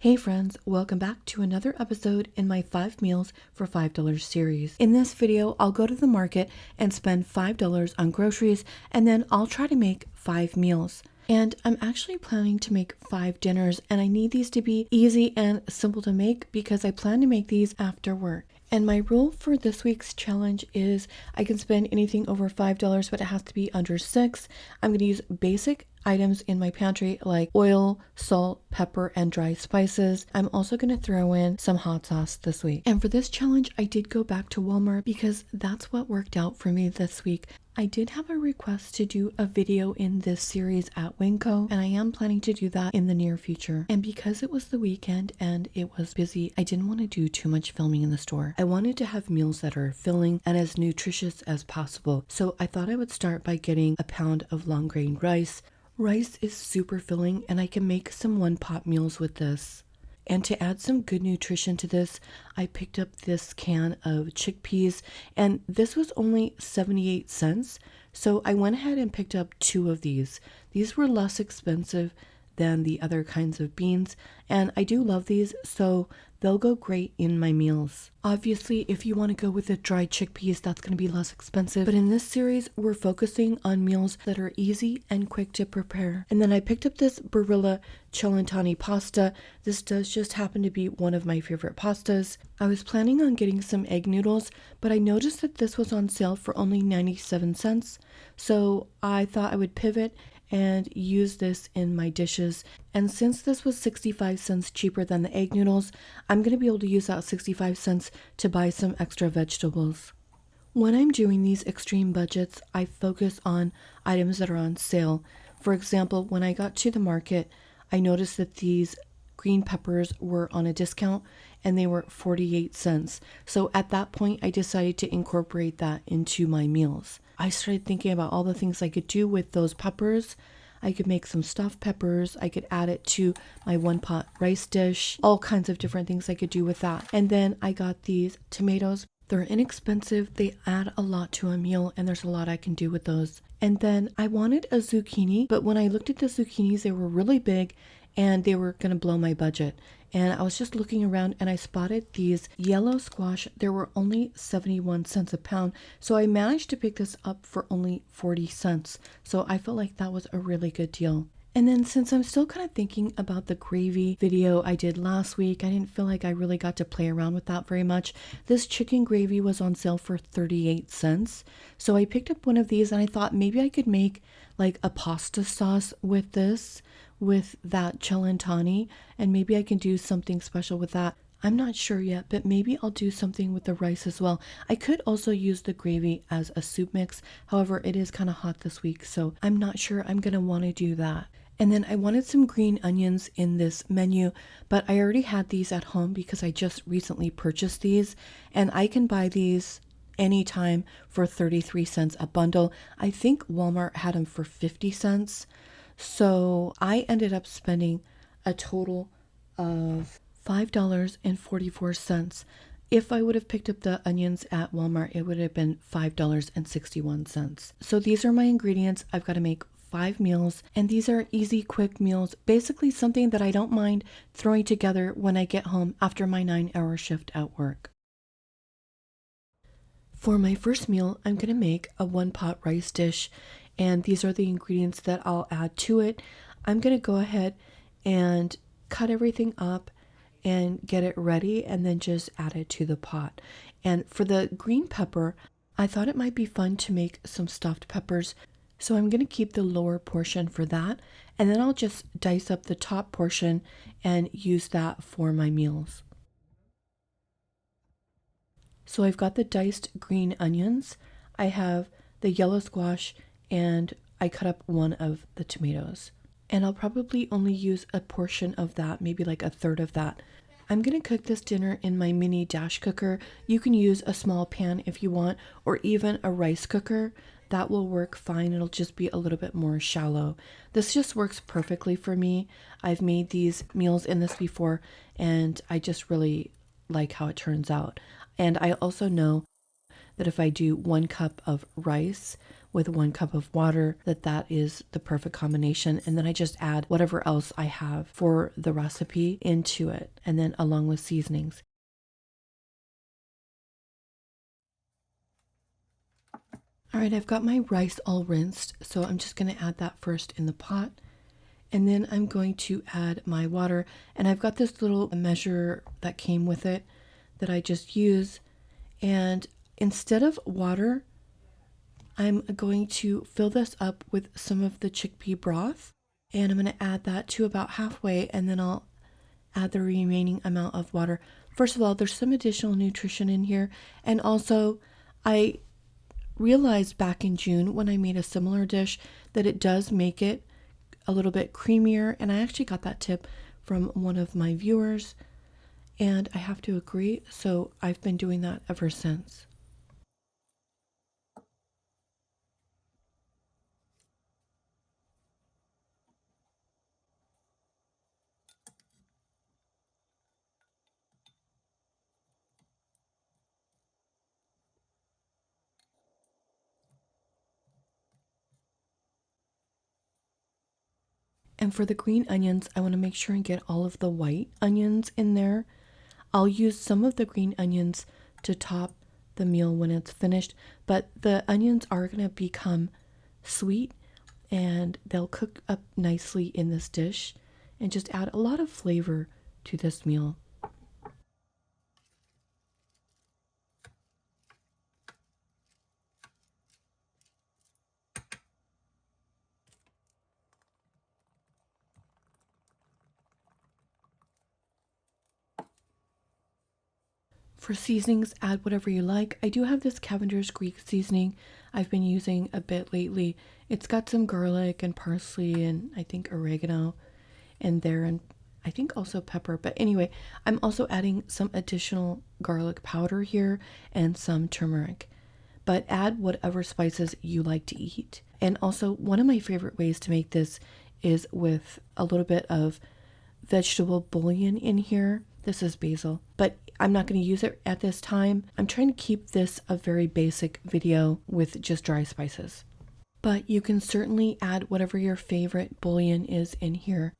Hey friends, welcome back to another episode in my 5 meals for $5 series. In this video, I'll go to the market and spend $5 on groceries, and then I'll try to make 5 meals. And I'm actually planning to make 5 dinners, and I need these to be easy and simple to make because I plan to make these after work. And my rule for this week's challenge is I can spend anything over $5, but it has to be under 6. I'm going to use basic items in my pantry like oil, salt, pepper, and dry spices. I'm also going to throw in some hot sauce this week. And for this challenge, I did go back to Walmart because that's what worked out for me this week. I did have a request to do a video in this series at Winco, and I am planning to do that in the near future. And because it was the weekend and it was busy, I didn't want to do too much filming in the store. I wanted to have meals that are filling and as nutritious as possible. So I thought I would start by getting a pound of long grain rice. Rice is super filling, and I can make some one-pot meals with this. And to add some good nutrition to this, I picked up this can of chickpeas, and this was only 78 cents. So I went ahead and picked up 2 of these. These were less expensive than the other kinds of beans, and I do love these, so they'll go great in my meals. Obviously, if you want to go with the dried chickpeas, that's going to be less expensive, but in this series, we're focusing on meals that are easy and quick to prepare. And then I picked up this Barilla Celentano pasta. This does just happen to be one of my favorite pastas. I was planning on getting some egg noodles, but I noticed that this was on sale for only 97 cents, so I thought I would pivot and use this in my dishes. And since this was 65 cents cheaper than the egg noodles, I'm going to be able to use that 65 cents to buy some extra vegetables. When I'm doing these extreme budgets, I focus on items that are on sale. For example, when I got to the market, I noticed that these green peppers were on a discount and they were 48 cents. So at that point, I decided to incorporate that into my meals. I started thinking about all the things I could do with those peppers. I could make some stuffed peppers. I could add it to my one-pot rice dish. All kinds of different things I could do with that. And then I got these tomatoes. They're inexpensive. They add a lot to a meal, and there's a lot I can do with those. And then I wanted a zucchini, but when I looked at the zucchinis, they were really big and they were going to blow my budget. And I was just looking around and I spotted these yellow squash. There were only 71 cents a pound. So I managed to pick this up for only 40 cents. So I felt like that was a really good deal. And then since I'm still kind of thinking about the gravy video I did last week, I didn't feel like I really got to play around with that very much. This chicken gravy was on sale for 38 cents. So I picked up one of these and I thought maybe I could make like a pasta sauce with this, with that Celentano, and maybe I can do something special with that. I'm not sure yet, but maybe I'll do something with the rice as well. I could also use the gravy as a soup mix. However, it is kind of hot this week, so I'm not sure I'm going to want to do that. And then I wanted some green onions in this menu, but I already had these at home because I just recently purchased these, and I can buy these anytime for 33 cents a bundle. I think Walmart had them for 50 cents. So I ended up spending a total of $5.44. If I would have picked up the onions at Walmart, it would have been $5.61. So these are my ingredients. I've got to make 5 meals, and these are easy, quick meals. Basically something that I don't mind throwing together when I get home after my 9-hour shift at work. For my first meal, I'm going to make a one-pot rice dish, and these are the ingredients that I'll add to it. I'm going to go ahead and cut everything up and get it ready and then just add it to the pot. And for the green pepper, I thought it might be fun to make some stuffed peppers. So I'm going to keep the lower portion for that, and then I'll just dice up the top portion and use that for my meals. So I've got the diced green onions, I have the yellow squash, and I cut up one of the tomatoes. And I'll probably only use a portion of that, maybe like a third of that. I'm going to cook this dinner in my mini dash cooker. You can use a small pan if you want, or even a rice cooker. That will work fine. It'll just be a little bit more shallow. This just works perfectly for me. I've made these meals in this before, and I just really like how it turns out. And I also know that if I do 1 cup of rice with 1 cup of water, that is the perfect combination. And then I just add whatever else I have for the recipe into it, and then along with seasonings. All right, I've got my rice all rinsed, so I'm just going to add that first in the pot. And then I'm going to add my water, and I've got this little measure that came with it that I just use. And instead of water, I'm going to fill this up with some of the chickpea broth, and I'm going to add that to about halfway, and then I'll add the remaining amount of water. First of all, there's some additional nutrition in here, and also I realized back in June when I made a similar dish that it does make it a little bit creamier, and I actually got that tip from one of my viewers, and I have to agree, so I've been doing that ever since. And for the green onions, I want to make sure and get all of the white onions in there. I'll use some of the green onions to top the meal when it's finished, but the onions are going to become sweet and they'll cook up nicely in this dish and just add a lot of flavor to this meal. For seasonings, add whatever you like. I do have this Cavender's Greek seasoning I've been using a bit lately. It's got some garlic and parsley and I think oregano in there, and I think also pepper. But anyway, I'm also adding some additional garlic powder here and some turmeric. But add whatever spices you like to eat. And also, one of my favorite ways to make this is with a little bit of vegetable bouillon in here. This is basil, but I'm not going to use it at this time. I'm trying to keep this a very basic video with just dry spices. But you can certainly add whatever your favorite bouillon is in here.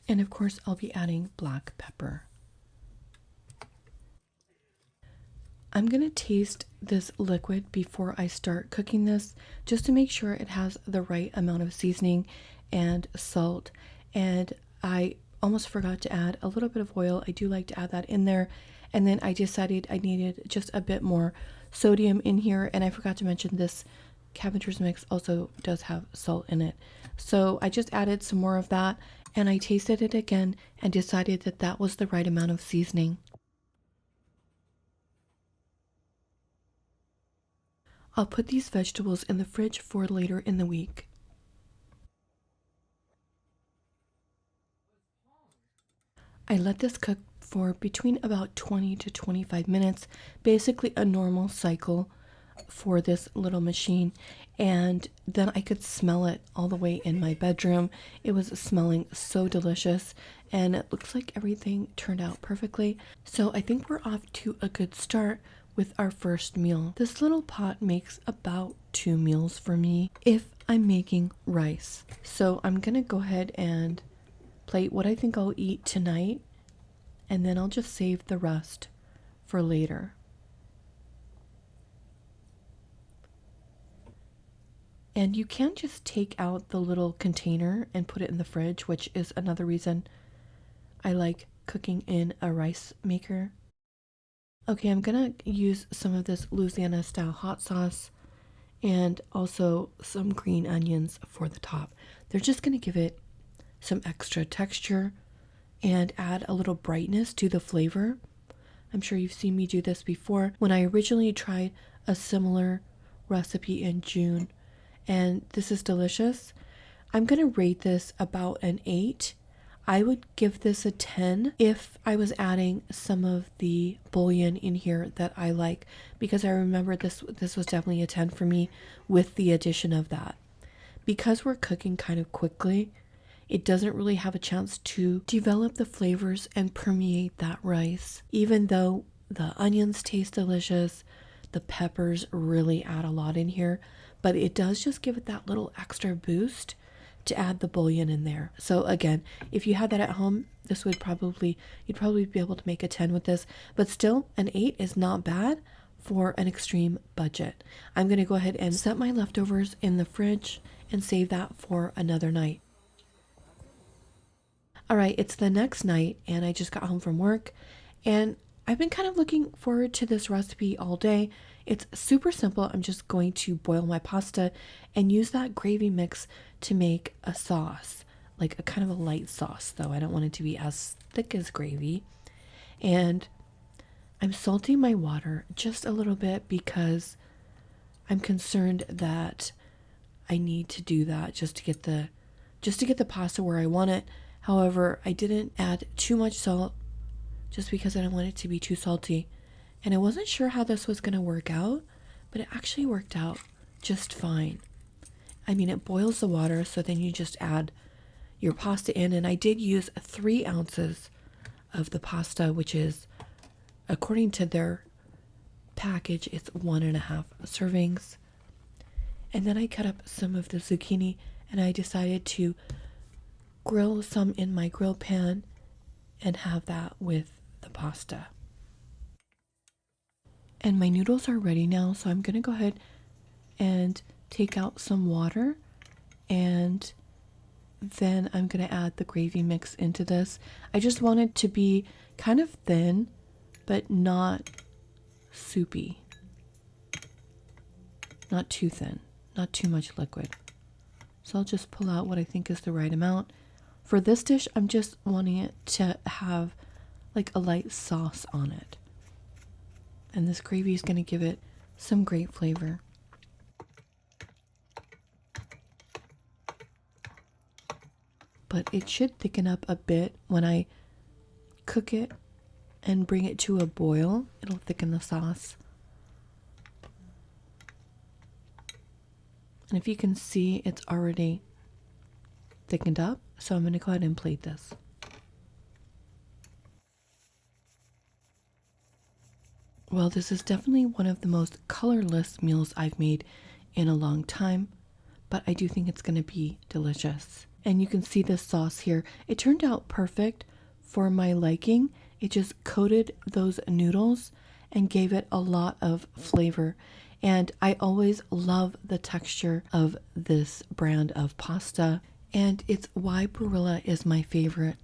And of course, I'll be adding black pepper. I'm going to taste this liquid before I start cooking this, just to make sure it has the right amount of seasoning and salt. And I almost forgot to add a little bit of oil. I do like to add that in there. And then I decided I needed just a bit more sodium in here. And I forgot to mention this Cavender's mix also does have salt in it. So I just added some more of that, and I tasted it again and decided that that was the right amount of seasoning. I'll put these vegetables in the fridge for later in the week. I let this cook for between about 20 to 25 minutes, basically a normal cycle for this little machine. And then I could smell it all the way in my bedroom. It was smelling so delicious, and it looks like everything turned out perfectly. So I think we're off to a good start with our first meal. This little pot makes about 2 meals for me if I'm making rice. So I'm gonna go ahead and plate what I think I'll eat tonight, and then I'll just save the rest for later. And you can just take out the little container and put it in the fridge, which is another reason I like cooking in a rice maker. Okay, I'm gonna use some of this Louisiana style hot sauce and also some green onions for the top. They're just gonna give it some extra texture and add a little brightness to the flavor. I'm sure you've seen me do this before when I originally tried a similar recipe in June, and this is delicious. I'm gonna rate this about an 8. I would give this a 10 if I was adding some of the bouillon in here that I like, because I remember this was definitely a 10 for me with the addition of that. Because we're cooking kind of quickly, it doesn't really have a chance to develop the flavors and permeate that rice. Even though the onions taste delicious, the peppers really add a lot in here, but it does just give it that little extra boost to add the bouillon in there. So again, if you had that at home, this would you'd probably be able to make a 10 with this, but still an 8 is not bad for an extreme budget. I'm going to go ahead and set my leftovers in the fridge and save that for another night. All right, it's the next night and I just got home from work and I've been kind of looking forward to this recipe all day. It's super simple. I'm just going to boil my pasta and use that gravy mix to make a sauce, like a kind of a light sauce though. I don't want it to be as thick as gravy. And I'm salting my water just a little bit because I'm concerned that I need to do that just to get the pasta where I want it. However, I didn't add too much salt just because I didn't want it to be too salty. And I wasn't sure how this was going to work out, but it actually worked out just fine. I mean, it boils the water, so then you just add your pasta in. And I did use 3 ounces of the pasta, which is, according to their package, it's 1.5 servings. And then I cut up some of the zucchini and I decided to grill some in my grill pan and have that with the pasta. And my noodles are ready now, so I'm going to go ahead and take out some water and then I'm going to add the gravy mix into this. I just want it to be kind of thin, but not soupy. Not too thin, not too much liquid. So I'll just pull out what I think is the right amount. For this dish, I'm just wanting it to have like a light sauce on it. And this gravy is going to give it some great flavor. But it should thicken up a bit when I cook it and bring it to a boil. It'll thicken the sauce. And if you can see, it's already thickened up. So I'm going to go ahead and plate this. Well, this is definitely one of the most colorless meals I've made in a long time, but I do think it's going to be delicious. And you can see this sauce here. It turned out perfect for my liking. It just coated those noodles and gave it a lot of flavor. And I always love the texture of this brand of pasta, and it's why Barilla is my favorite.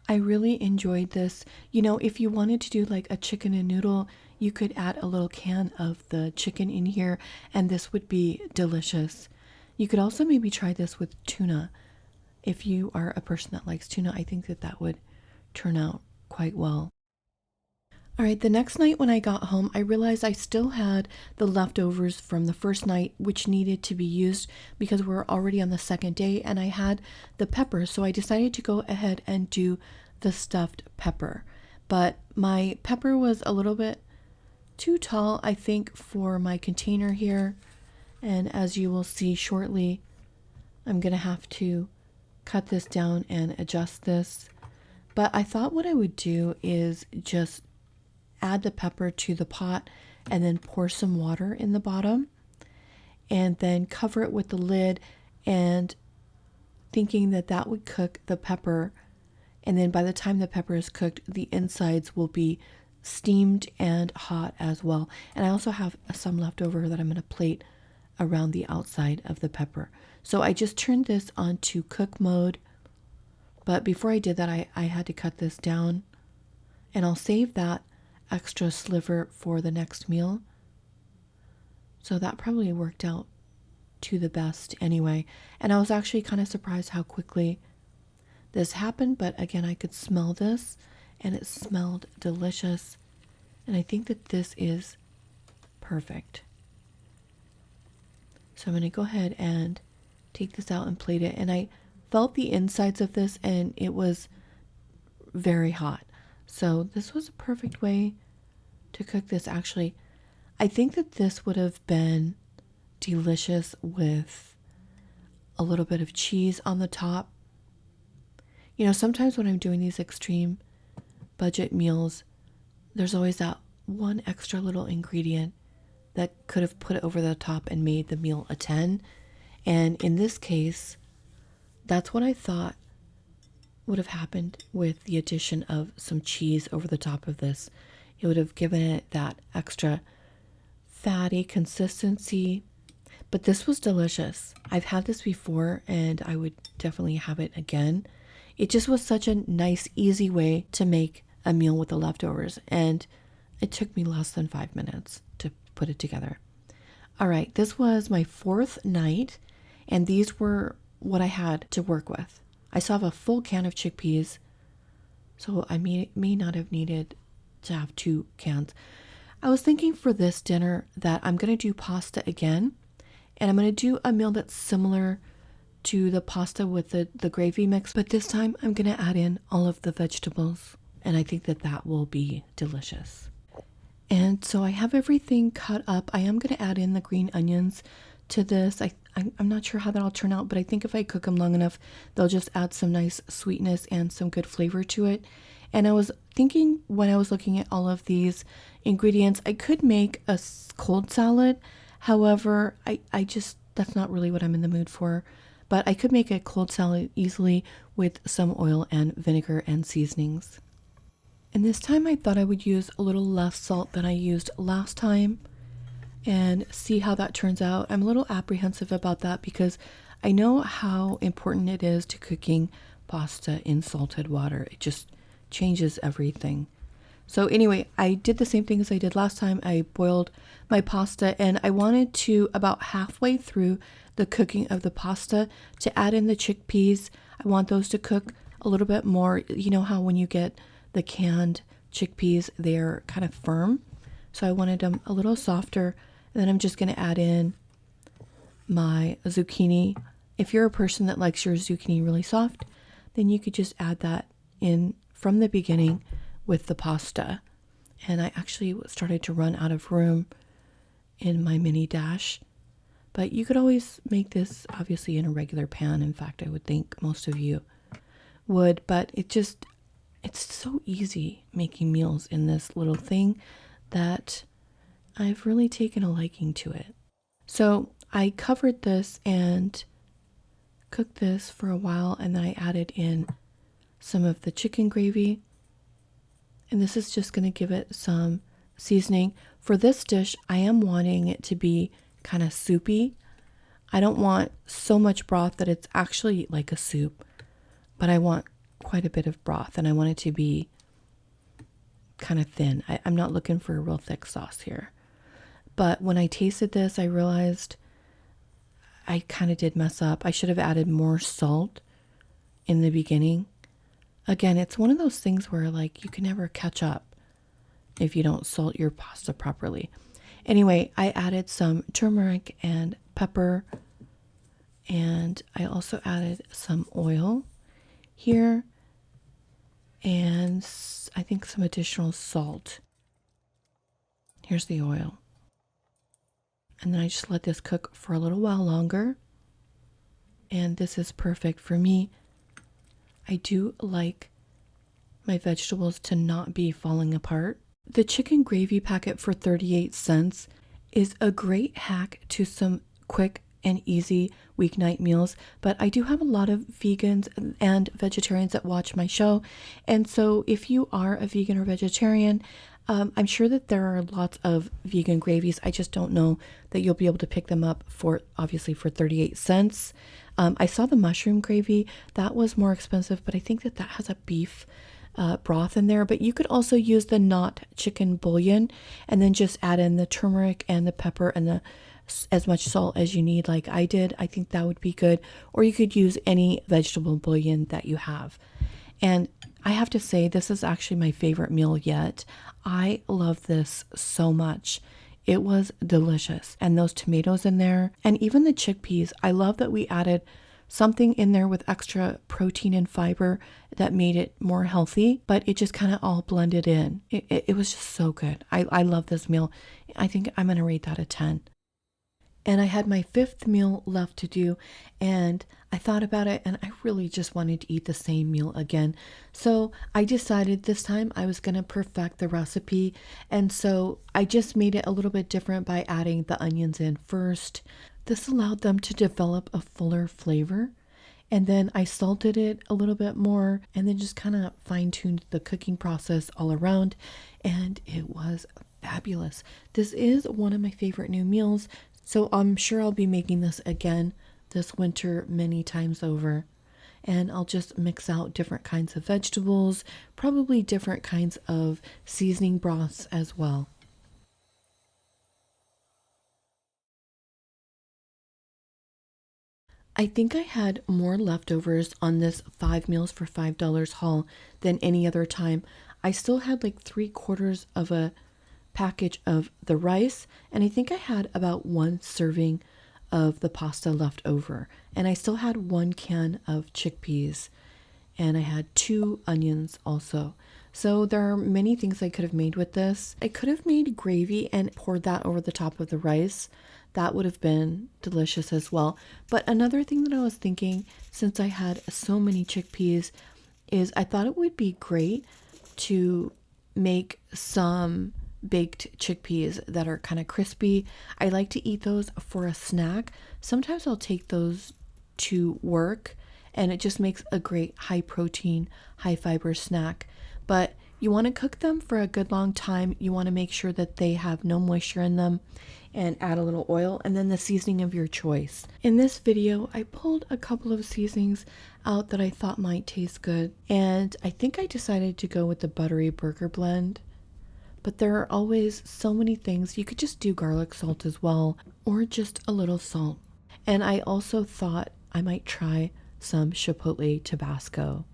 I really enjoyed this. You know, if you wanted to do like a chicken and noodle, you could add a little can of the chicken in here and this would be delicious. You could also maybe try this with tuna. If you are a person that likes tuna, I think that would turn out quite well. All right, the next night when I got home, I realized I still had the leftovers from the first night, which needed to be used because we're already on the second day, and I had the pepper. So I decided to go ahead and do the stuffed pepper. But my pepper was a little bit too tall, I think, for my container here. And as you will see shortly, I'm going to have to cut this down and adjust this. But I thought what I would do is just add the pepper to the pot and then pour some water in the bottom and then cover it with the lid, and thinking that would cook the pepper. And then by the time the pepper is cooked, the insides will be steamed and hot as well. And I also have some left over that I'm going to plate around the outside of the pepper. So I just turned this on to cook mode. But before I did that, I had to cut this down, and I'll save that extra sliver for the next meal. So that probably worked out to the best anyway. And I was actually kind of surprised how quickly this happened, but again, I could smell this and it smelled delicious. And I think that this is perfect. So I'm going to go ahead and take this out and plate it. And I felt the insides of this and it was very hot. So this was a perfect way to cook this. Actually, I think that this would have been delicious with a little bit of cheese on the top. You know, sometimes when I'm doing these extreme budget meals, there's always that one extra little ingredient that could have put it over the top and made the meal a 10. And in this case, that's what I thought would have happened with the addition of some cheese over the top of this. It would have given it that extra fatty consistency. But this was delicious. I've had this before and I would definitely have it again. It just was such a nice, easy way to make a meal with the leftovers. And it took me less than 5 minutes to put it together. All right, this was my 4th night, and these were what I had to work with. I still have a full can of chickpeas, so I may not have needed to have 2 cans. I was thinking for this dinner that I'm going to do pasta again, and I'm going to do a meal that's similar to the pasta with the gravy mix, but this time I'm going to add in all of the vegetables, and I think that will be delicious. And so I have everything cut up. I am going to add in the green onions to this. I'm not sure how that'll turn out, but I think if I cook them long enough, they'll just add some nice sweetness and some good flavor to it. And I was thinking when I was looking at all of these ingredients, I could make a cold salad. However, I just, that's not really what I'm in the mood for. But I could make a cold salad easily with some oil and vinegar and seasonings. And this time I thought I would use a little less salt than I used last time and see how that turns out. I'm a little apprehensive about that because I know how important it is to cooking pasta in salted water. It just changes everything. So anyway, I did the same thing as I did last time. I boiled my pasta and I wanted to, about halfway through the cooking of the pasta, to add in the chickpeas. I want those to cook a little bit more. You know how when you get the canned chickpeas, they're kind of firm. So I wanted them a little softer. And then I'm just going to add in my zucchini. If you're a person that likes your zucchini really soft, then you could just add that in from the beginning with the pasta. And I actually started to run out of room in my mini dash. But you could always make this obviously in a regular pan. In fact, I would think most of you would. But it's so easy making meals in this little thing that I've really taken a liking to it. So I covered this and cooked this for a while, and then I added in some of the chicken gravy. And this is just going to give it some seasoning. For this dish, I am wanting it to be kind of soupy. I don't want so much broth that it's actually like a soup, but I want quite a bit of broth, and I want it to be kind of thin. I'm not looking for a real thick sauce here. But when I tasted this, I realized I kind of did mess up. I should have added more salt in the beginning. Again, it's one of those things where like you can never catch up if you don't salt your pasta properly. Anyway, I added some turmeric and pepper, and I also added some oil here, and I think some additional salt. Here's the oil. And then I just let this cook for a little while longer. And this is perfect for me. I do like my vegetables to not be falling apart. The chicken gravy packet for 38 cents is a great hack to some quick and easy weeknight meals, but I do have a lot of vegans and vegetarians that watch my show. And so if you are a vegan or vegetarian, I'm sure that there are lots of vegan gravies. I just don't know that you'll be able to pick them up for 38 cents. I saw the mushroom gravy. That was more expensive, but I think that has a beef broth in there. But you could also use the not chicken bouillon and then just add in the turmeric and the pepper and as much salt as you need, like I did. I think that would be good. Or you could use any vegetable bouillon that you have. And I have to say, this is actually my favorite meal yet. I love this so much. It was delicious. And those tomatoes in there, and even the chickpeas, I love that we added something in there with extra protein and fiber that made it more healthy, but it just kind of all blended in. It was just so good. I love this meal. I think I'm going to rate that a 10. And I had my fifth meal left to do, and I thought about it and I really just wanted to eat the same meal again. So I decided this time I was going to perfect the recipe. And so I just made it a little bit different by adding the onions in first. This allowed them to develop a fuller flavor. And then I salted it a little bit more and then just kind of fine-tuned the cooking process all around. And it was fabulous. This is one of my favorite new meals. So I'm sure I'll be making this again this winter many times over. And I'll just mix out different kinds of vegetables, probably different kinds of seasoning broths as well. I think I had more leftovers on this 5 meals for $5 haul than any other time. I still had like 3/4 of a package of the rice, and I think I had about 1 serving of the pasta left over. And I still had 1 can of chickpeas, and I had 2 onions also. So there are many things I could have made with this. I could have made gravy and poured that over the top of the rice. That would have been delicious as well. But another thing that I was thinking, since I had so many chickpeas, is I thought it would be great to make some baked chickpeas that are kind of crispy. I like to eat those for a snack. Sometimes I'll take those to work, and it just makes a great high protein, high fiber snack. But you want to cook them for a good long time. You want to make sure that they have no moisture in them, and add a little oil and then the seasoning of your choice. In this video, I pulled a couple of seasonings out that I thought might taste good, and I think I decided to go with the buttery burger blend. But there are always so many things. You could just do garlic salt as well, or just a little salt. And I also thought I might try some chipotle Tabasco.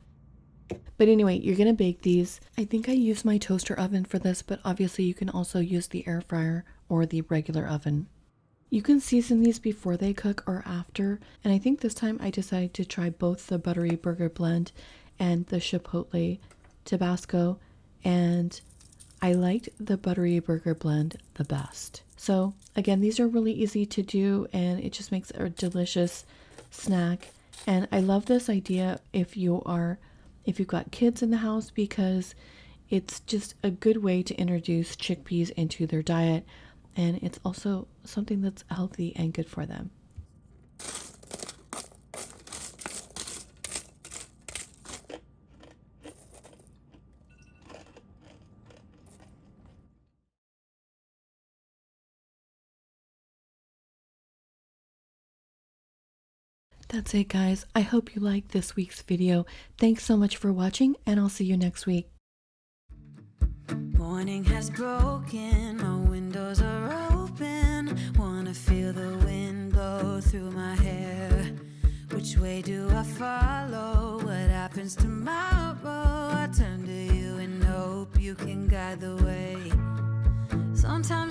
But anyway, you're going to bake these. I think I used my toaster oven for this, but obviously you can also use the air fryer or the regular oven. You can season these before they cook or after. And I think this time I decided to try both the buttery burger blend and the chipotle Tabasco. And I liked the buttery burger blend the best. So again, these are really easy to do, and it just makes a delicious snack. And I love this idea if you've got kids in the house, because it's just a good way to introduce chickpeas into their diet, and it's also something that's healthy and good for them. That's it, guys. I hope you liked this week's video. Thanks so much for watching, and I'll see you next week. Morning has broken, my windows are open. Wanna feel the wind blow through my hair. Which way do I follow? What happens tomorrow? I turn to you and hope you can guide the way. Sometimes